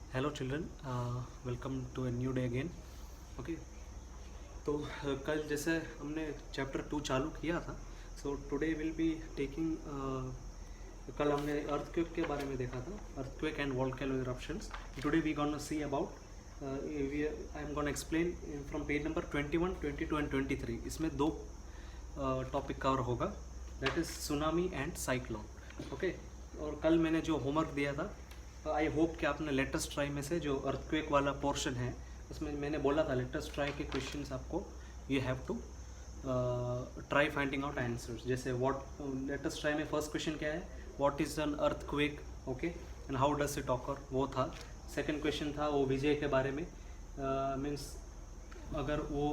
Hello children, welcome to a new day again. Okay, तो कल जैसे हमने चैप्टर 2 चालू किया था, so today will be taking, कल हमने अर्थक्वेक के बारे में देखा था, earthquake and volcano eruptions. Today we gonna see about, I am gonna explain from page number 21, 22 and 23। इसमें दो टॉपिक कवर होगा, that is tsunami and cyclone. Okay, और कल मैंने जो होमवर्क दिया था, आई होप कि आपने लेटेस्ट ट्राई में से जो अर्थक्वेक वाला पोर्शन है उसमें मैंने बोला था लेटेस्ट ट्राई के क्वेश्चंस आपको you have to try finding out answers. जैसे व्हाट लेटेस्ट ट्राई में फर्स्ट क्वेश्चन क्या है, what is an earthquake, okay, and how does it occur, वो था। सेकंड क्वेश्चन था वो विजय के बारे में, मीन्स अगर वो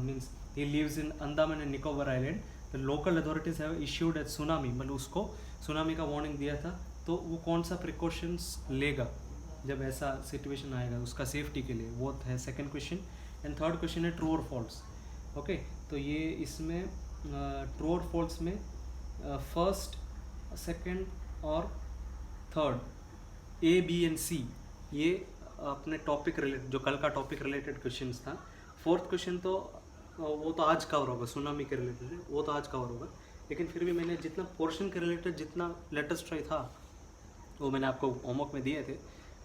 means he lives in Andaman and Nicobar island, the local authorities have issued at tsunami, मतलब उसको सुनामी का वार्निंग दिया था, तो वो कौन सा प्रिकॉशंस लेगा जब ऐसा सिचुएशन आएगा उसका सेफ्टी के लिए, वो है second question. And third question है ट्रू और फॉल्स। ओके, तो ये इसमें ट्रू और फॉल्स में फर्स्ट, सेकंड और थर्ड, ए बी एंड सी, ये अपने टॉपिक रिलेटेड, जो कल का टॉपिक रिलेटेड क्वेश्चंस था। फोर्थ क्वेश्चन तो वो तो आज कवर होगा, सुनामी के रिलेटेड है, वो तो आज कवर होगा, लेकिन फिर भी मैंने जितना पोर्शन के रिलेटेड जितना लेटेस्ट ट्राई था वो मैंने आपको होमवर्क में दिए थे।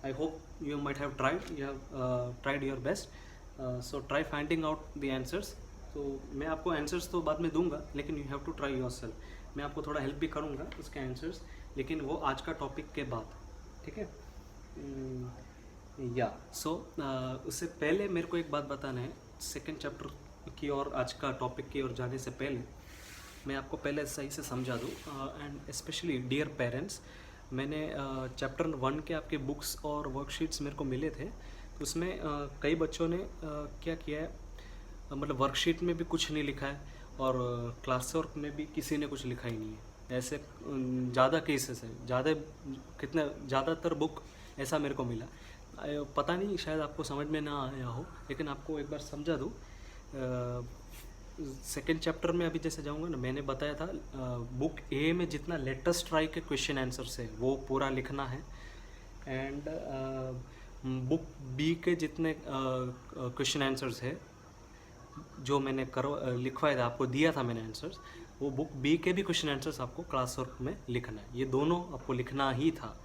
I hope you might have tried, you have tried your best, so try finding out the answers. तो मैं आपको आंसर्स तो बाद में दूंगा, लेकिन you have to try yourself. मैं आपको थोड़ा हेल्प भी करूँगा उसके आंसर्स, लेकिन वो आज का टॉपिक के बाद, ठीक है। या सो उससे पहले मेरे को एक बात बताना है, सेकेंड चैप्टर की और आज का टॉपिक की ओर जाने से पहले मैं आपको पहले सही से समझा दूँ। एंड स्पेशली डियर पेरेंट्स, मैंने चैप्टर 1 के आपके बुक्स और वर्कशीट्स मेरे को मिले थे, तो उसमें कई बच्चों ने क्या किया है, मतलब वर्कशीट में भी कुछ नहीं लिखा है और क्लास वर्क में भी किसी ने कुछ लिखा ही नहीं है। ऐसे ज़्यादा केसेस है, ज़्यादातर बुक ऐसा मेरे को मिला। पता नहीं, शायद आपको समझ में ना आया हो, लेकिन आपको एक बार समझा दूँ। सेकेंड चैप्टर में अभी जैसे जाऊंगा ना, मैंने बताया था बुक ए में जितना लेटेस्ट ट्राई के क्वेश्चन आंसर्स है वो पूरा लिखना है, एंड बुक बी के जितने क्वेश्चन आंसर्स है जो मैंने लिखवाया था, आपको दिया था मैंने आंसर्स, वो बुक बी के भी क्वेश्चन आंसर्स आपको क्लास वर्क में लिखना है। ये दोनों आपको लिखना ही था।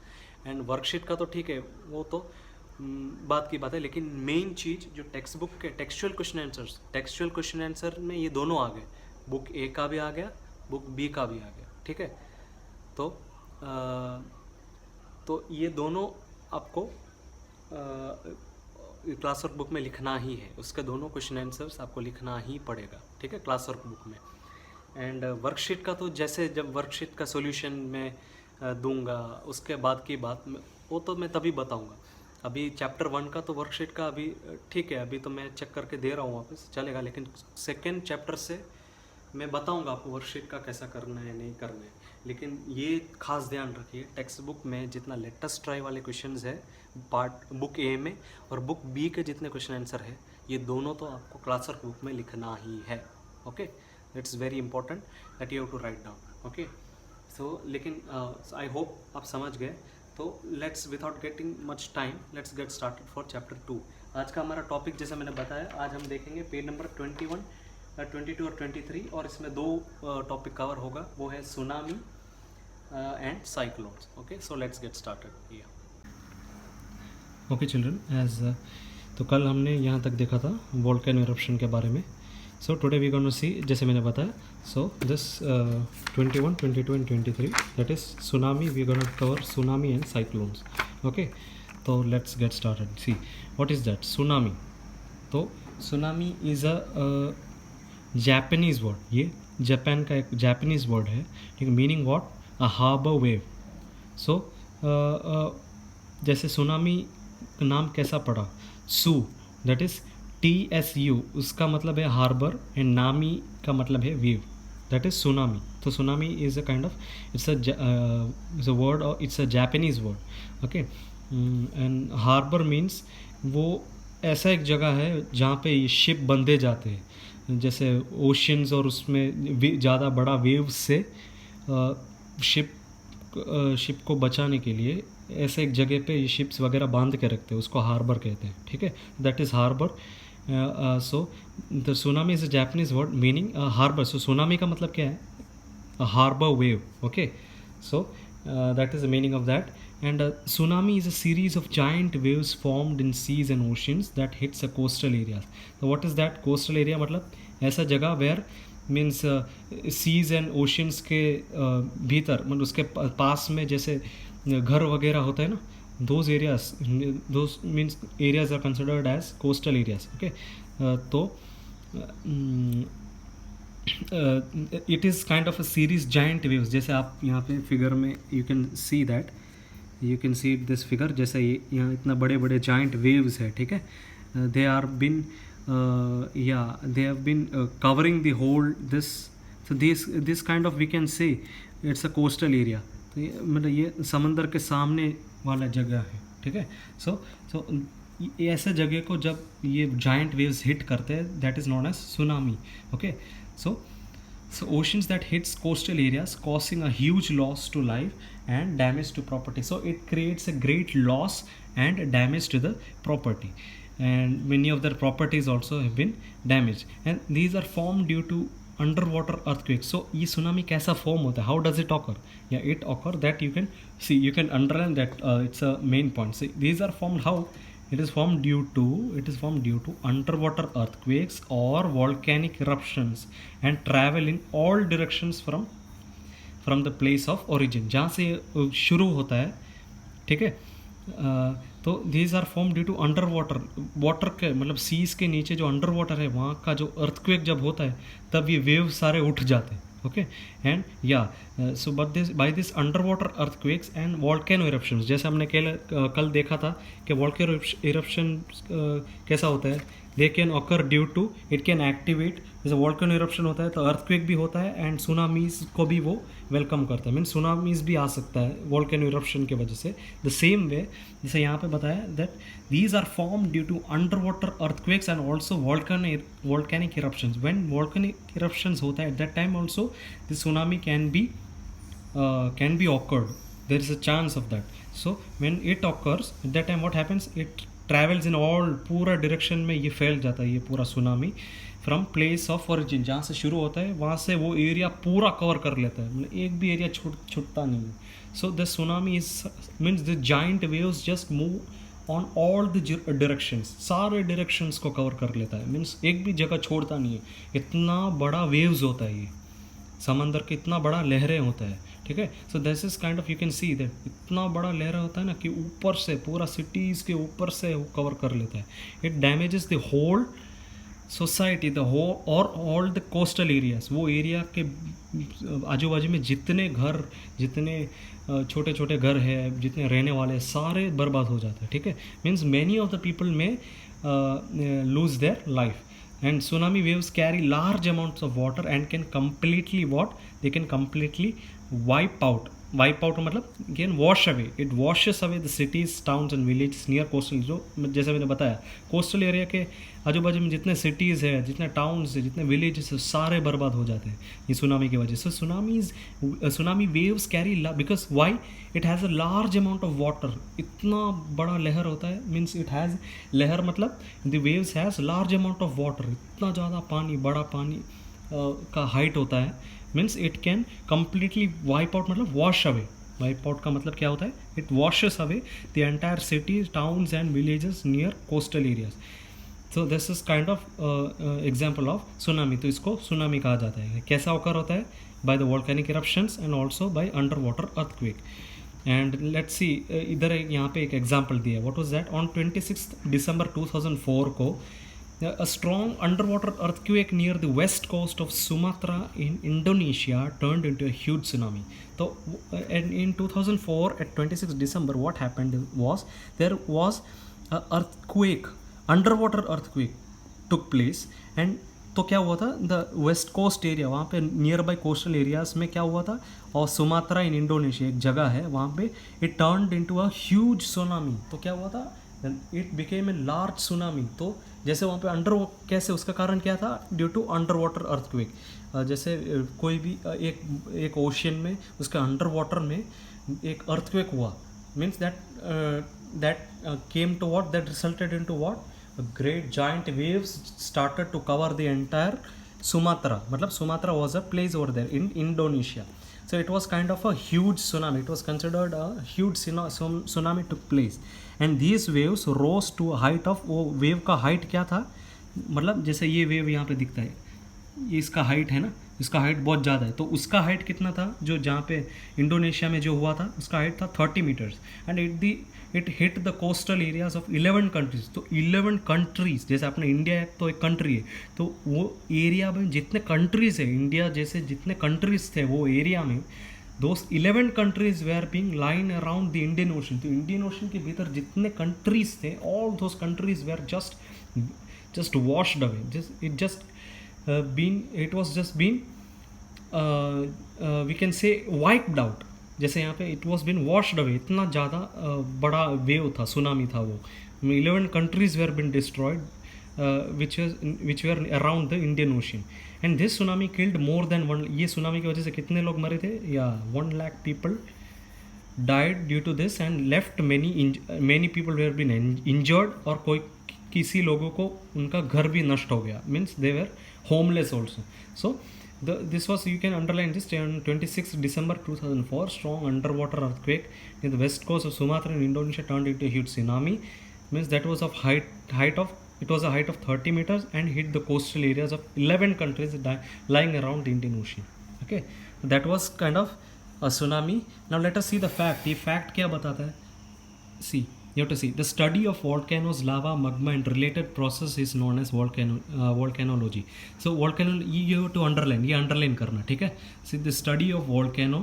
एंड वर्कशीट का तो ठीक है, वो तो बात की बात है, लेकिन मेन चीज़ जो टेक्स्ट बुक के टेक्सचुअल क्वेश्चन आंसर में ये दोनों आ गए, बुक ए का भी आ गया, बुक बी का भी आ गया, ठीक है। तो तो ये दोनों आपको क्लास वर्क बुक में लिखना ही है, उसके दोनों क्वेश्चन आंसर्स आपको लिखना ही पड़ेगा, ठीक है, क्लास वर्क बुक में। एंड वर्कशीट का तो जैसे जब वर्कशीट का सॉल्यूशन मैं दूंगा उसके बाद की बात वो तो मैं तभी बताऊंगा। अभी चैप्टर 1 का तो वर्कशीट का अभी ठीक है, अभी तो मैं चेक करके दे रहा हूँ वापस, चलेगा, लेकिन सेकेंड चैप्टर से मैं बताऊंगा आपको वर्कशीट का कैसा करना है नहीं करना है। लेकिन ये खास ध्यान रखिए, टेक्स्ट बुक में जितना लेटेस्ट ट्राई वाले क्वेश्चंस है पार्ट बुक ए में और बुक बी के जितने क्वेश्चन आंसर है, ये दोनों तो आपको क्लास वर्क बुक में लिखना ही है। Okay, it's very important that you have to write down. Okay, so लेकिन आई होप आप समझ गए। तो let's without getting much time, let's get started for chapter 2। आज का हमारा टॉपिक जैसे मैंने बताया, आज हम देखेंगे पेज नंबर 21, 22 और 23, और इसमें दो टॉपिक कवर होगा, वो है tsunami and cyclones. Okay, so let's get started. Okay children, as तो कल हमने यहाँ तक देखा था वोल्केनो इरप्शन के बारे में। So today we gonna see, जैसे मैंने बताया, so this 21, 22 and 23, that is tsunami, we gonna cover tsunami and cyclones. Okay, तो let's get started. See what is that tsunami. तो tsunami is a Japanese word, ये Japan का एक Japanese word है, ठीक है। Meaning what, a harbour wave. So जैसे tsunami का नाम कैसा पड़ा, सू, दैट इज़ TSU, उसका मतलब है हार्बर, एंड नामी का मतलब है वेव, दैट इज सुनामी। तो tsunami is a kind of, it's a word और it's a Japanese word. Okay, and harbour means वो ऐसा एक जगह है जहाँ पे शिप बंधे जाते हैं, जैसे ओशंस, और उसमें ज़्यादा बड़ा वेव से शिप को बचाने के लिए ऐसे एक जगह पे ये शिप्स वगैरह बांध के रखते हैं, उसको हार्बर कहते हैं, ठीक है, that is harbour. So the tsunami is a Japanese word meaning harbour. सो सुनामी का मतलब क्या है? Harbour wave. Okay, so that is the meaning of that. And tsunami is a series of giant waves formed in seas and oceans that hits a coastal areas. So what is that coastal area? मतलब ऐसा जगह where means seas and oceans के भीतर, मतलब उसके पास में जैसे घर वगैरह होता है ना, those areas, those means areas are considered as coastal areas. Okay, तो it is kind of a series giant waves. जैसे आप यहाँ पे फिगर में you can see that, you can see this figure, जैसे ये यहाँ इतना बड़े बड़े जाइंट वेव्स है, ठीक है. They are been they have been covering the whole this. So this kind of we can say it's a coastal area. तो मतलब ये समंदर के सामने वाला जगह है, ठीक है. सो ऐसे जगह को जब ये जाइंट वेव्स हिट करते हैं, that is known as tsunami. Okay, so oceans that hits coastal areas causing a huge loss to life and damage to property. So it creates a great loss and damage to the property, and many of their properties also have been damaged, and these are formed due to underwater earthquakes. So ये tsunami कैसा form होता है? How does it occur? Yeah, it occur that you can see, you can underline that it's a main point. So these are formed how? It is formed due to underwater earthquakes or volcanic eruptions and travel in all directions from the place of origin. जहाँ से शुरू होता है, ठीक है. तो these are formed due to underwater, water के मतलब सीज के नीचे जो अंडर वाटर है, वहाँ का जो अर्थक्वेक जब होता है तब ये वेव सारे उठ जाते हैं. ओके, एंड या so but this by this under water earthquakes and volcano eruptions. जैसे हमने कल देखा था कि वॉल्केनो इरप्शन कैसा होता है, they can occur due to, it can activate. जैसे वॉल्केनो इरप्शन होता है तो अर्थक्वेक भी होता है, एंड सुनामीज को भी वो वेलकम करता है. मीन सुनामीज भी आ सकता है वॉल्केनो इरप्शन की वजह से. द सेम वे जैसे यहाँ पे बताया that these are formed due to underwater earthquakes and also volcanic eruptions. When volcanic eruptions होता है at that time also the tsunami can be occurred. There is a chance of that. So when it occurs at that time what happens, it travels in all पूरा direction में ये फैल जाता है ये पूरा tsunami from place of origin. जहाँ से शुरू होता है वहाँ से वो एरिया पूरा कवर कर लेता है, मतलब एक भी एरिया छूटता नहीं है. सो the tsunami is means the giant waves just move on all the directions, सारे डायरेक्शंस को कवर कर लेता है. मीन्स एक भी जगह छोड़ता नहीं है. इतना बड़ा वेव्स होता है ये समंदर के, इतना बड़ा लहरें होता है, ठीक है. So this is kind of you can see that इतना बड़ा लहरा होता है ना कि ऊपर से पूरा सिटीज़ के ऊपर से वो कवर कर लेता है. It damages the whole society, the whole और ऑल द कोस्टल एरियाज. वो एरिया के आजू बाजू में जितने घर, जितने छोटे छोटे घर है, जितने रहने वाले सारे बर्बाद हो जाते हैं, ठीक है. Means many of the people में lose their life. And tsunami waves carry large amounts of water and can completely they can completely wipe out मतलब can wash away, it washes away the cities, towns and village near coastal. जो जैसे मैंने बताया coastal area के आजू बाजू में जितने सिटीज़ है, जितने टाउन्स है, जितने विलेजेस है, सारे बर्बाद हो जाते हैं ये सुनामी की वजह से. Tsunami waves carry because why it has a large amount of water. इतना बड़ा लहर होता है, मीन्स इट हैज़ लहर मतलब the waves has large amount of water. इतना ज़्यादा पानी, बड़ा पानी का हाइट होता है, means it can completely wipe out, मतलब वॉश अवे. वाइप आउट का मतलब क्या होता है? It washes away the entire cities, towns and villages near coastal areas. So this is kind of example of tsunami. तो इसको सुनामी कहा जाता है. कैसा ओकर होता है? By the volcanic eruptions and also by under water earthquake. And let's see, इधर यहाँ पे एक एग्जाम्पल दिया है. What was that? ऑन 26 दिसंबर 2004 को a strong underwater earthquake near the west coast of Sumatra in Indonesia turned into a huge tsunami. So in 2004 at 26 December what happened was there was a earthquake, underwater earthquake took place. And तो क्या हुआ था, the west coast area, वहाँ पे near by coastal areas में क्या हुआ था, और सुमात्रा इन इंडोनेशिया एक जगह है वहाँ पे, it turned into a huge tsunami. तो क्या हुआ था, it became a large tsunami. तो जैसे वहाँ पे कैसे, उसका कारण क्या था? Due to underwater earthquake. जैसे कोई भी एक ओशियन में उसके अंडर वाटर में एक अर्थक्वेक हुआ, means that came to what, that resulted into what, a great giant waves started to cover the entire Sumatra. Matlab Sumatra was a place over there in Indonesia. So it was kind of a huge tsunami. It was considered a huge tsunami took place, and these waves rose to a height of, वो wave का height क्या था, मतलब जैसे ये wave यहाँ पे दिखता है, ये इसका हाइट है ना, इसका हाइट बहुत ज़्यादा है, तो उसका हाइट कितना था, जो जहाँ पे इंडोनेशिया में जो हुआ था उसका हाइट था 30 metres, and it hit the coastal areas of 11 countries. तो 11 कंट्रीज, जैसे अपने इंडिया तो एक कंट्री है, तो वो एरिया में जितने कंट्रीज है, इंडिया जैसे जितने कंट्रीज थे वो एरिया में, those 11 countries were being line around the Indian ocean. तो इंडियन ओशन के भीतर जितने कंट्रीज थे, all those countries were just washed away. It was just been we can say wiped out. जैसे यहाँ पे it was been washed away. इतना ज़्यादा बड़ा वेव था, सुनामी था वो. 11 countries were been destroyed, which were around the Indian Ocean. And this tsunami killed more than one. ये सुनामी की वजह से कितने लोग मरे थे? 1 lakh people died due to this, and left many people were been injured, और कोई किसी लोगों को उनका घर भी नष्ट हो गया. Means they were homeless also. So this was, you can underline this, on 26 December 2004, strong underwater earthquake in the west coast of Sumatra in Indonesia turned into a huge tsunami. Means that was of height of, it was a height of 30 meters and hit the coastal areas of 11 countries lying around the Indian Ocean. Okay, that was kind of a tsunami. Now let us see the fact. ये fact क्या बताता है? See, you have to see the study of volcanoes, lava, magma and related process is known as volcanology. So you have to underline, ये underline करना, ठीक है? See, the study of volcano,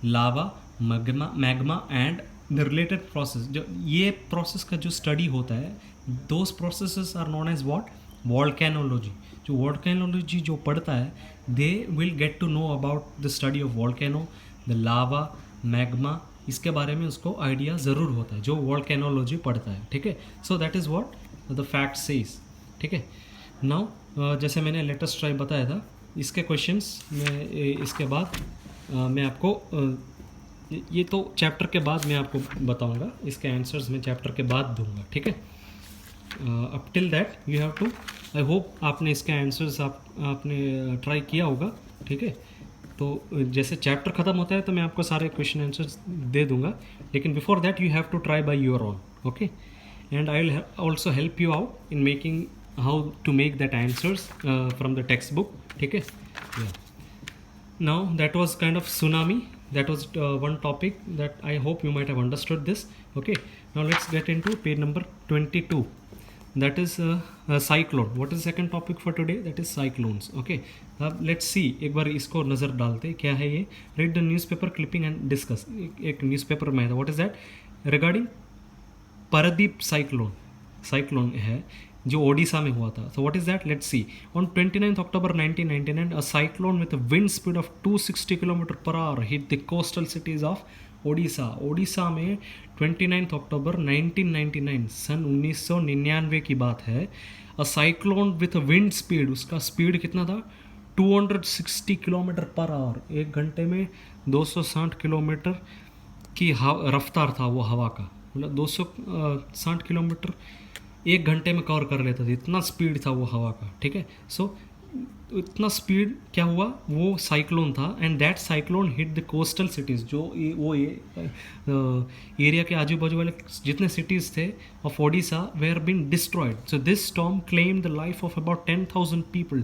lava, magma and the related process. जो ये process का जो study होता है, those processes are known as what? Volcanology. जो volcanology जो पढ़ता है, they will get to know about the study of volcano, the lava, magma. इसके बारे में उसको आइडिया ज़रूर होता है जो वोल्केनोलॉजी पढ़ता है, ठीक है. So that is what the fact says, ठीक है. नाउ जैसे मैंने लेटेस्ट ट्राई बताया था, इसके क्वेश्चंस में इसके बाद मैं आपको ये तो चैप्टर के बाद मैं आपको बताऊंगा, इसके आंसर्स मैं चैप्टर के बाद दूंगा, ठीक है. Up till that you have to, I hope आपने इसके आंसर्स आपने ट्राई किया होगा, ठीक है. तो जैसे चैप्टर ख़त्म होता है तो मैं आपको सारे क्वेश्चन आंसर्स दे दूंगा, लेकिन before that you have to try by your own, okay. And I will also help you out in making how to make that answers from the textbook, ठीक है. Now that was kind of tsunami, that was one topic that I hope you might have understood this, okay. Now let's get into page number 22. That is cyclone. What is the second topic for today? That is cyclones. Okay. अब let's see, एक बार इसको नज़र डालते क्या है ये. Read the newspaper clipping and discuss. एक newspaper में है. What is that? Regarding Paradip cyclone है जो ओडिशा में हुआ था. So what is that? Let's see. On 29th October 1999, a cyclone with a wind speed of 260 km/h hit the coastal cities of Odisha में 29 अक्टूबर 1999 सन 1999 की बात है. A cyclone with wind speed, उसका स्पीड कितना था? 260 km/h. एक घंटे में 260 किलोमीटर की रफ्तार था वो हवा का, मतलब 260 किलोमीटर एक घंटे में कवर कर लेता था, इतना स्पीड था वो हवा का, ठीक है. सो इतना स्पीड क्या हुआ, वो साइक्लोन था. And that cyclone hit the coastal cities, जो वो एरिया के आजू बाजू वाले जितने सिटीज़ थे of Odisha were been destroyed. So this storm claim the life of about 10,000 people.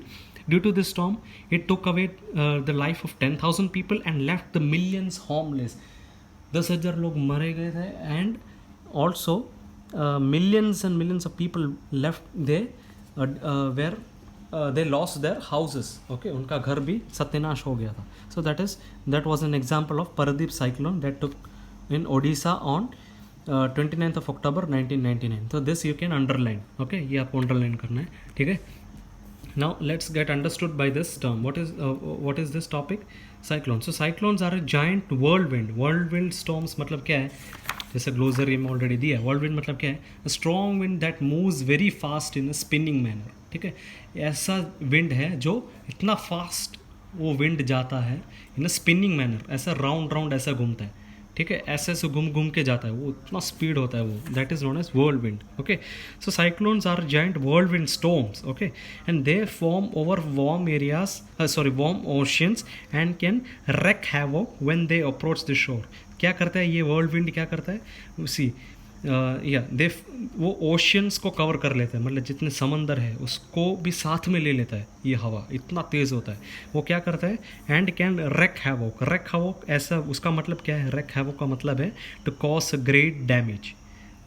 Due to this storm it took away the life of 10,000 people and left the millions homeless. 10,000 लोग मरे गए थे, and also millions and millions of people left they were they lost their houses, okay. उनका घर भी सत्यानाश हो गया था. So that was an example of Paradip cyclone that took in Odisha on 29th of October 1999. So this you can underline, okay. ये आपको underline करना है, ठीक है. Now let's get understood by this term. What is this topic? Cyclone. So cyclones are a giant whirlwind storms. मतलब क्या है, जैसे ग्लोसरी में ऑलरेडी दिया है. whirlwind मतलब क्या है? A strong wind that moves very fast in a spinning manner, ठीक है. ऐसा विंड है जो इतना फास्ट वो विंड जाता है इन अ स्पिनिंग मैनर, ऐसा राउंड ऐसा घूमता है, ठीक है, ऐसे ऐसे घूम घूम के जाता है, वो इतना स्पीड होता है वो, that is known as world wind. Okay, so cyclones are giant world wind storms. Okay, and they form over warm areas, warm oceans and can wreak havoc when they approach the shore. क्या करता है ये world wind, क्या करता है उसी या दे वो ओशियंस को कवर कर लेता है, मतलब जितने समंदर है उसको भी साथ में ले लेता है ये हवा, इतना तेज़ होता है वो. क्या करता है, and can wreak havoc. wreak havoc ऐसा उसका मतलब क्या है, wreak havoc का मतलब है to cause great damage.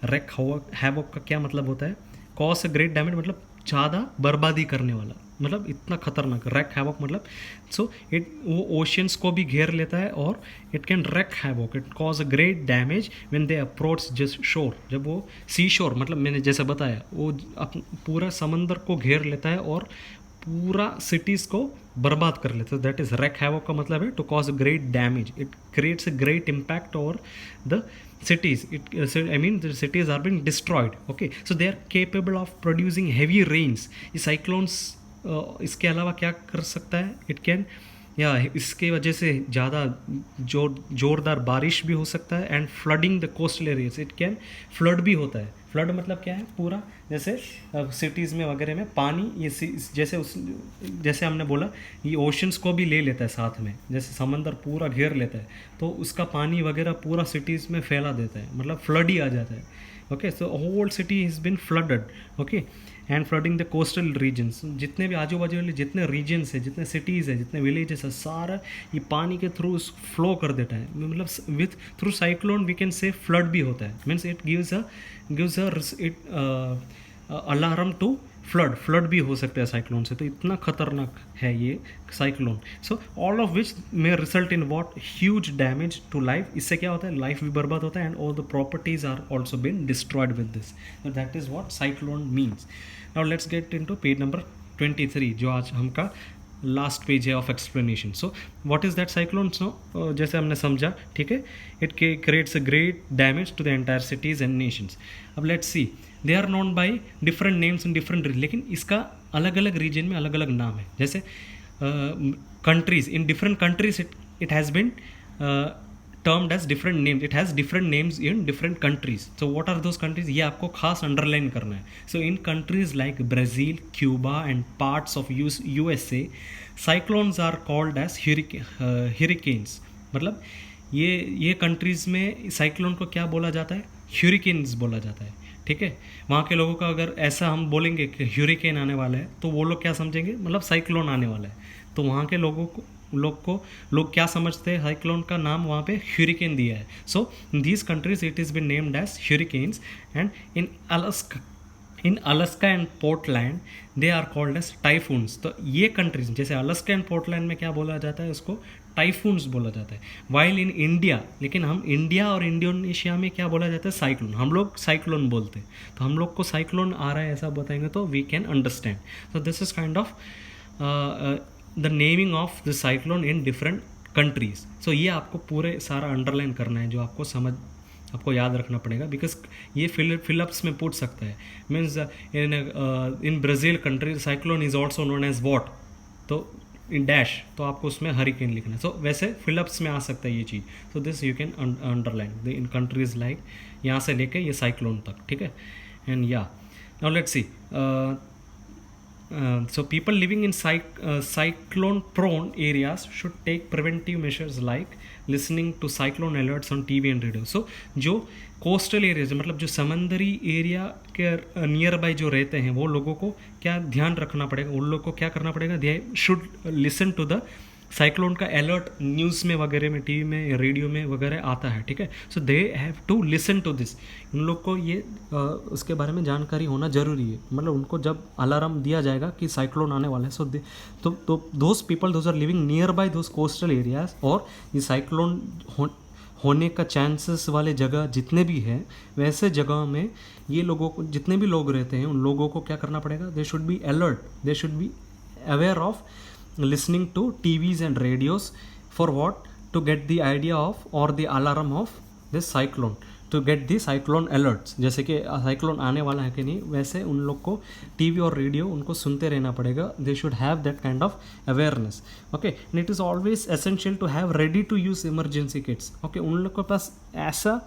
wreak havoc का क्या मतलब होता है, कॉज ग्रेट डैमेज मतलब ज़्यादा बर्बादी करने वाला, मतलब इतना खतरनाक. wreak havoc मतलब सो इट वो ओशियंस को भी घेर लेता है और it can wreak havoc, it cause a great damage when they approach just शोर. जब वो सी शोर मतलब मैंने जैसे बताया वो पूरा समंदर को घेर लेता है और पूरा सिटीज़ को बर्बाद कर लेता है. दैट इज wreak havoc का मतलब है to cause a great damage, it creates a great impact over the cities. I mean the cities are being destroyed. Okay, so they are capable of producing heavy rains. ये cyclones इसके अलावा क्या कर सकता है, इट कैन या इसके वजह से ज़्यादा जोरदार बारिश भी हो सकता है. And flooding the coastal areas, it can flood भी होता है. फ्लड मतलब क्या है, पूरा जैसे सिटीज़ में वगैरह में पानी ये जैसे हमने बोला ये ओशंस को भी ले लेता है साथ में, जैसे समंदर पूरा घेर लेता है तो उसका पानी वगैरह पूरा सिटीज़ में फैला देता है, मतलब फ्लड ही आ जाता है. Okay, so whole city is been flooded. Okay, and flooding the coastal regions, जितने भी आजू बाजू वाले जितने रीजन्स है, जितने सिटीज़ है, जितने विलेजेस है, सारा ये पानी के थ्रू फ्लो कर देता है. मतलब with through cyclone we can say flood भी होता है, means it gives alarm to flood भी हो सकता है साइक्लोन से. तो इतना खतरनाक है ये cyclone. So all of which may result in what huge damage to life. इससे क्या होता है, लाइफ भी बर्बाद होता है and all the properties are also been destroyed with this. So that is what cyclone means. Now let's get in to page number 23 जो आज हमका लास्ट पेज है of explanation. So what is that cyclone. No जैसे हमने समझा, ठीक है, it creates a great damage to the entire cities and nations. अब let's see, they are known by different names in different region, लेकिन इसका अलग अलग रीजन में अलग अलग नाम है. जैसे countries, in different countries it has been termed as different names. It has different names in different countries. So what are those countries, ये आपको खास अंडरलाइन करना है. So in countries like Brazil, Cuba and parts of USA, cyclones are called as hurricanes. मतलब ये countries में cyclone को क्या बोला जाता है, ह्यूरिकेन्स बोला जाता है. ठीक है, वहाँ के लोगों का अगर ऐसा हम बोलेंगे कि ह्यूरिकेन आने वाला है तो वो लोग क्या समझेंगे, मतलब साइक्लोन आने वाला है. तो वहाँ के लोग क्या समझते हैं, साइक्लोन का नाम वहाँ पे ह्यूरिकेन दिया है. So in these countries it is been named as hurricanes. And in Alaska and Portland they are called as typhoons. तो ये कंट्रीज जैसे अलास्का एंड पोर्टलैंड में क्या बोला जाता है, उसको टाइफून्स बोला जाता है. वाइल इन इंडिया, लेकिन हम इंडिया और इंडोनेशिया में क्या बोला जाता है, साइक्लोन. हम लोग साइक्लोन बोलते हैं, तो हम लोग को साइक्लोन आ रहा है ऐसा बताएंगे तो we can understand. So this is kind of the naming of the cyclone in different countries. So ये आपको पूरे सारा अंडरलाइन करना है, जो आपको याद रखना पड़ेगा, बिकॉज ये फिलअप्स में पूछ सकता है. Means in Brazil country cyclone is also known as what, तो इन डैश तो आपको उसमें हरिकेन लिखना है. सो वैसे फिलअप्स में आ सकता है ये चीज़. So this you can underline in countries like यहाँ से लेके ये साइक्लोन तक. ठीक है, एंड या now let's see. So people living in cyclone prone areas should take preventive measures like listening to cyclone alerts on TV and radio. So जो coastal areas मतलब जो समंदरी एरिया के नियर बाय जो रहते हैं वो लोगों को क्या ध्यान रखना पड़ेगा, उन लोगों को क्या करना पड़ेगा, they should listen to the cyclone का अलर्ट न्यूज़ में वगैरह में, टीवी में, रेडियो में वगैरह आता है. ठीक है, so they have to listen to this. उन लोग को ये उसके बारे में जानकारी होना ज़रूरी है. मतलब उनको जब अलार्म दिया जाएगा कि साइक्लोन आने वाला है, सो तो those people those are living nearby those coastal areas, और ये साइक्लोन होने का चांसेस वाले जगह जितने भी हैं वैसे जगह में ये लोगों को, जितने भी लोग रहते हैं उन लोगों को क्या करना पड़ेगा, they should be alert, they should be aware of listening to TVs and radios for what, to get the idea of or the alarm of this cyclone. To get the cyclone alerts, जैसे कि cyclone आने वाला है कि नहीं, वैसे उन लोग को टीवी और रेडियो उनको सुनते रहना पड़ेगा. They should have that kind of awareness. Okay, and it is always essential to have ready to use emergency kits. Okay, उन लोग के पास ऐसा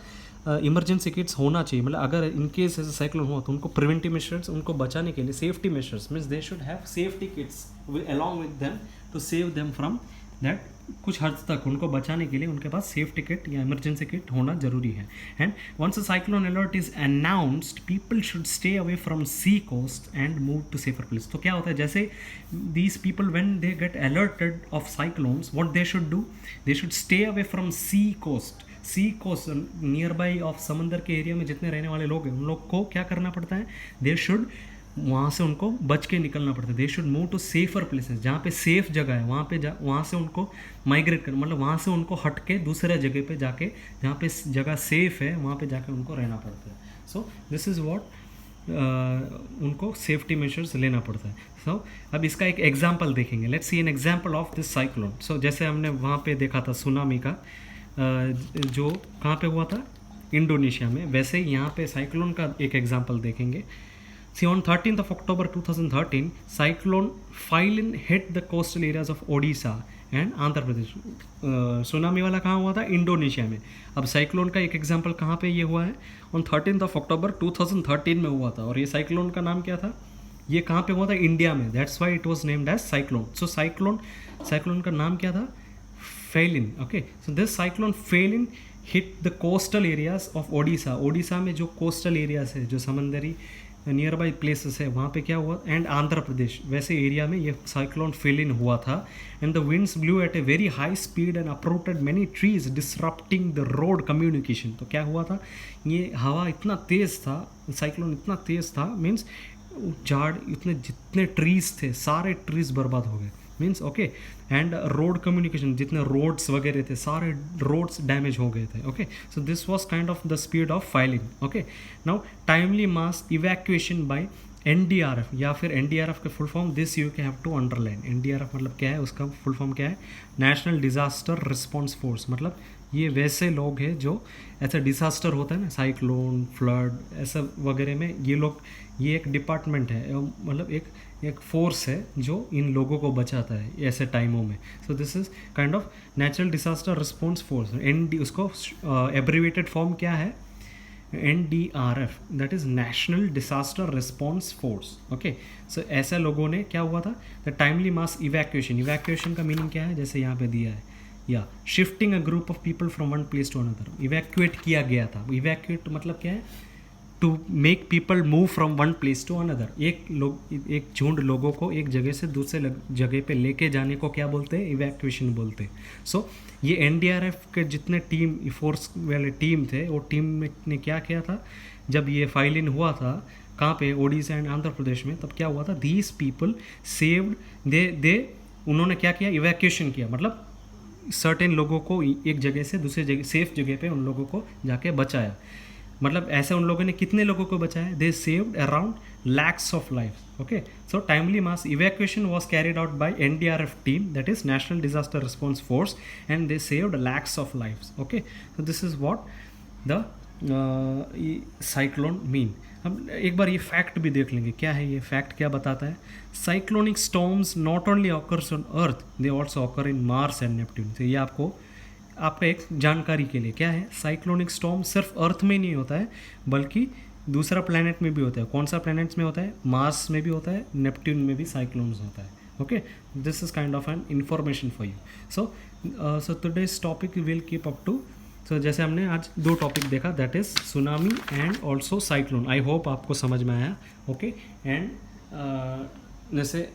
इमरजेंसी किट्स होना चाहिए, मतलब अगर इनकेस ऐसा साइक्लोन हुआ तो उनको प्रिवेंटिव मेजर्स, उनको बचाने के लिए safety measures means they should have safety kits along with them to save them from that. कुछ हद तक उनको बचाने के लिए उनके पास सेफ्टी किट या इमरजेंसी किट होना जरूरी है. And once a cyclone alert is announced, people should stay away from sea coast and move to safer place. तो क्या होता है, जैसे these people when they get alerted of cyclones, what they should do, they should stay away from sea coast. Sea coast nearby of समंदर के area में जितने रहने वाले लोग हैं उन लोग को क्या करना पड़ता है, दे शुड वहाँ से उनको बच के निकलना पड़ता है. They should move to safer places, जहाँ पे सेफ जगह है वहाँ पे वहाँ से उनको माइग्रेट कर, मतलब वहाँ से उनको हट के दूसरे जगह पे जाके, जहाँ पे जगह सेफ है वहाँ पे जाके उनको रहना पड़ता है. सो दिस इज़ व्हाट उनको सेफ्टी मेजर्स लेना पड़ता है. सो अब इसका एक एग्जाम्पल देखेंगे. Let's see an example of this cyclone. So जैसे हमने वहाँ पे देखा था सुनामी का, जो कहाँ पे हुआ था, इंडोनेशिया में, वैसे यहाँ पे साइक्लोन का एक एग्जाम्पल देखेंगे. See, on 13th of October 2013, cyclone Phylin hit the coastal areas of Odisha and Andhra Pradesh. Tsunami वाला कहाँ हुआ था, इंडोनेशिया में. अब साइक्लोन का एक एग्जांपल कहाँ पे ये हुआ है, on 13th of October 2013 में हुआ था. और ये साइक्लोन का नाम क्या था, ये कहाँ पे हुआ था, इंडिया में. That's why it was named as cyclone. So cyclone का नाम क्या था, Phailin. Okay, so this cyclone Phailin hit the coastal areas of Odisha. Odisha में जो कोस्टल एरियाज है, जो समंदरी नियर बाई प्लेसेस है, वहाँ पे क्या हुआ, एंड आंध्र प्रदेश, वैसे एरिया में ये साइक्लोन फेलिन हुआ था. And the winds blew at a very high speed and uprooted many trees disrupting the road communication. तो क्या हुआ था, ये हवा इतना तेज़ था, साइक्लोन इतना तेज़ था, मीन्स झाड़ इतने, जितने ट्रीज थे सारे ट्रीज बर्बाद हो गए, means okay. And road communication, जितने रोड्स वगैरह थे सारे रोड्स डैमेज हो गए थे. Okay, so this was kind of the speed of Phailin. Okay, now timely mass evacuation by NDRF, या फिर एनडीआरएफ के full form, this you can have to underline. NDRF मतलब क्या है, उसका फुल फॉर्म क्या है, नेशनल डिजास्टर रिस्पॉन्स फोर्स. मतलब ये वैसे लोग हैं जो ऐसा डिजास्टर होता है ना, साइक्लोन, फ्लड, ऐसा वगैरह में ये लोग, ये एक डिपार्टमेंट है, मतलब एक फोर्स है जो इन लोगों को बचाता है ऐसे टाइमों में. So this is kind of natural disaster response force. उसको एब्रीवेटेड फॉर्म क्या है, NDRF, that is national disaster response force. Okay, so ऐसे लोगों ने क्या हुआ था, the timely mass evacuation. Evacuation का मीनिंग क्या है, जैसे यहाँ पे दिया है, या shifting a group of people from one place to another. Evacuate किया गया था. इवैक्यूएट मतलब क्या है, to make people move from one place to another. एक झुंड लोगों को एक जगह से दूसरे जगह पे लेके जाने को क्या बोलते हैं, इवैक्यूएशन बोलते हैं. सो ये एनडीआरएफ के जितने टीम फोर्स वाले टीम थे, वो टीम ने क्या किया था, जब ये फाइलिन हुआ था कहाँ पे, ओडिशा एंड आंध्र प्रदेश में, तब क्या हुआ था, दीज पीपल सेव्ड, दे उन्होंने क्या किया, इवैक्यूएशन किया. मतलब सर्टेन लोगों को एक जगह से दूसरे जगह, सेफ जगह पे उन लोगों को जाके बचाया. मतलब ऐसे उन लोगों ने कितने लोगों को बचाया, they saved around lakhs of lives. Okay, so timely mass evacuation was carried out by NDRF team, that is National Disaster Response Force, and they saved lakhs of lives. Okay, so this is what the cyclone mean. हम एक बार ये fact भी देख लेंगे, क्या है ये fact, क्या बताता है. Cyclonic storms not only occurs on earth, they also occur in Mars and Neptune. तो ये आपका एक जानकारी के लिए क्या है, साइक्लोनिक स्टॉर्म सिर्फ अर्थ में नहीं होता है, बल्कि दूसरा प्लैनेट में भी होता है. कौन सा प्लैनेट्स में होता है, मार्स में भी होता है, नेपट्यून में भी साइक्लोन्स होता है. Okay, this is kind of an information for you. So today's topic will keep up to. So जैसे हमने आज 2 टॉपिक देखा, that is tsunami and also cyclone. I hope आपको समझ में आया. ओके, एंड जैसे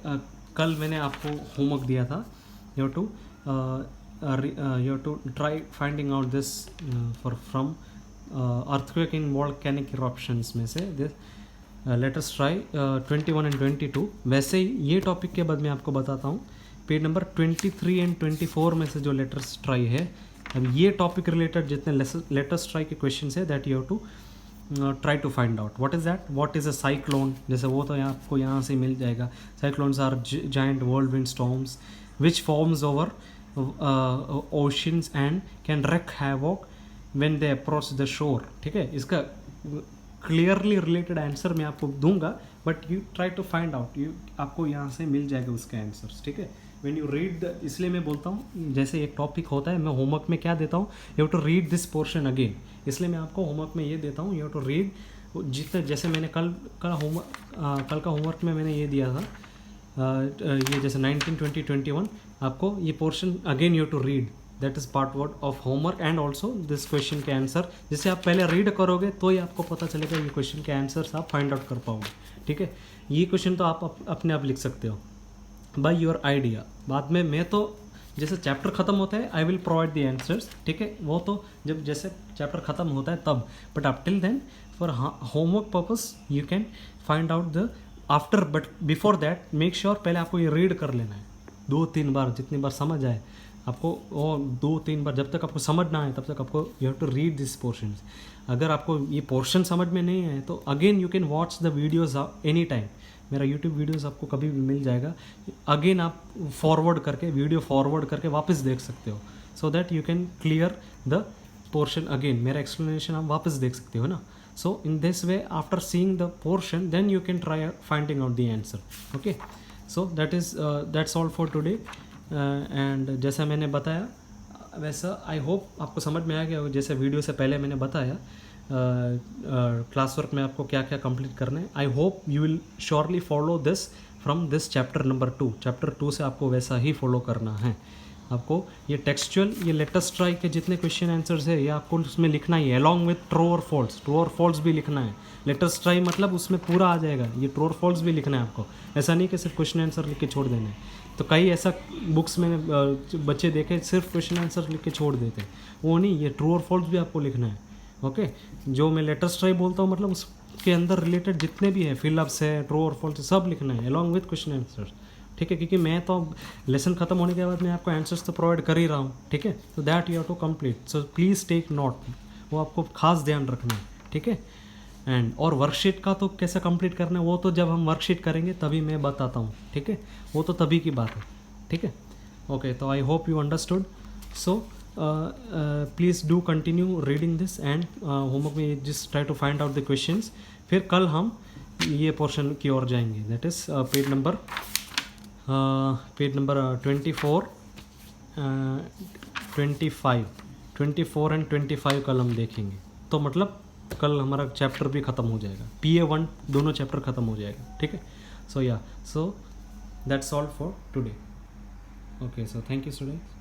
कल मैंने आपको होमवर्क दिया था, you have to try finding out this from earthquake in volcanic eruptions में से this let us try 21 and 22. वैसे ये टॉपिक के बाद मैं आपको बताता हूँ पेज नंबर 23 एंड 24 में से जो लेटर्स ट्राई है. अब ये टॉपिक रिलेटेड जितने लेटर्स ट्राई के क्वेश्चन है, that you have to try to find out what is that, what is a cyclone. जैसे वो तो आपको यहाँ से मिल जाएगा. Cyclones are giant world wind storms which forms over oceans and can wreak havoc when they approach the shore, ठीक है। इसका क्लियरली रिलेटेड आंसर मैं आपको दूंगा, but you try to find out, you आपको यहाँ से मिल जाएगा उसके आंसर्स, ठीक है। व्हेन यू रीड द, इसलिए मैं बोलता हूँ जैसे एक टॉपिक होता है, मैं होमवर्क में क्या देता हूँ, you have to read this portion again, इसलिए मैं आपको होमवर्क में ये देता हूँ, यू हैव टू रीड जितना, जैसे मैंने कल का होमवर्क में मैंने ये दिया था, ये जैसे 19, 20, 21, आपको ये portion again you have to read, that is part word of homework and also this question के आंसर, जिससे आप पहले रीड करोगे तो ही आपको पता चलेगा ये क्वेश्चन के आंसर्स आप फाइंड आउट कर पाओगे, ठीक है। ये क्वेश्चन तो आप अपने आप लिख सकते हो बाय योर आइडिया। बाद में मैं तो जैसे चैप्टर ख़त्म होता है I will provide the answers, ठीक है, वो तो जब जैसे चैप्टर ख़त्म होता है तब, but up till then for homework purpose you can find out the after, but before that make sure पहले आपको ये रीड कर लेना है 2-3 बार, जितनी बार समझ आए आपको, और 2-3 बार, जब तक आपको समझ ना आए तब तक आपको you have to read this portion. अगर आपको ये पोर्शन समझ में नहीं आए तो again you can watch the videos any time, मेरा यूट्यूब वीडियोस आपको कभी भी मिल जाएगा, अगेन आप फॉरवर्ड करके वीडियो फॉरवर्ड करके वापस देख सकते हो, so that you can clear the portion again, मेरा एक्सप्लेनेशन आप वापस देख सकते हो ना। So in this way after seeing the portion then you can try finding out the answer, okay. So that's all for today, and जैसा मैंने बताया वैसा आई होप आपको समझ में आ गया हो, जैसे वीडियो से पहले मैंने बताया क्लास वर्क में आपको क्या क्या कंप्लीट करना है। आई hope you will surely follow this from this chapter number 2, chapter 2 से आपको वैसा ही फॉलो करना है। आपको ये टेक्सचुअल, ये लेटेस्ट ट्राई के जितने क्वेश्चन आंसर्स है ये आपको उसमें लिखना ही है, अलॉन्ग विथ ट्रू और फॉल्स, ट्रू और फॉल्स भी लिखना है। लेटेस्ट ट्राई मतलब उसमें पूरा आ जाएगा, ये ट्रू और फॉल्स भी लिखना है आपको, ऐसा नहीं कि सिर्फ क्वेश्चन आंसर लिख के छोड़ देना है। तो कई ऐसा बुक्स में बच्चे देखे सिर्फ क्वेश्चन आंसर लिख के छोड़ देते हैं, वो नहीं, ये ट्रू और फॉल्स भी आपको लिखना है, ओके। जो मैं लेटेस्ट ट्राई बोलता हूँ मतलब उसके अंदर रिलेटेड जितने भी है, फिलअप्स है, ट्रू और फॉल्स, सब लिखना है अलॉन्ग विथ क्वेश्चन आंसर, ठीक है। क्योंकि मैं तो लेसन खत्म होने के बाद मैं आपको आंसर्स तो प्रोवाइड कर ही रहा हूँ, ठीक है। तो that you have to complete, so please take note, वो आपको खास ध्यान रखना है, ठीक है। एंड और वर्कशीट का तो कैसे कंप्लीट करना है वो तो जब हम वर्कशीट करेंगे तभी मैं बताता हूँ, ठीक है, वो तो तभी की बात है, ठीक है, ओके। तो I hope you understood, so please do continue reading this and homework में just try to find out the questions, फिर कल हम ये पोर्शन की ओर जाएंगे, दैट इज़ पेज नंबर 24, 24 एंड 25 कल हम देखेंगे। तो मतलब कल हमारा चैप्टर भी ख़त्म हो जाएगा, PA1 दोनों चैप्टर ख़त्म हो जाएगा, ठीक है। सो या, सो that's all for today, okay. So thank you students.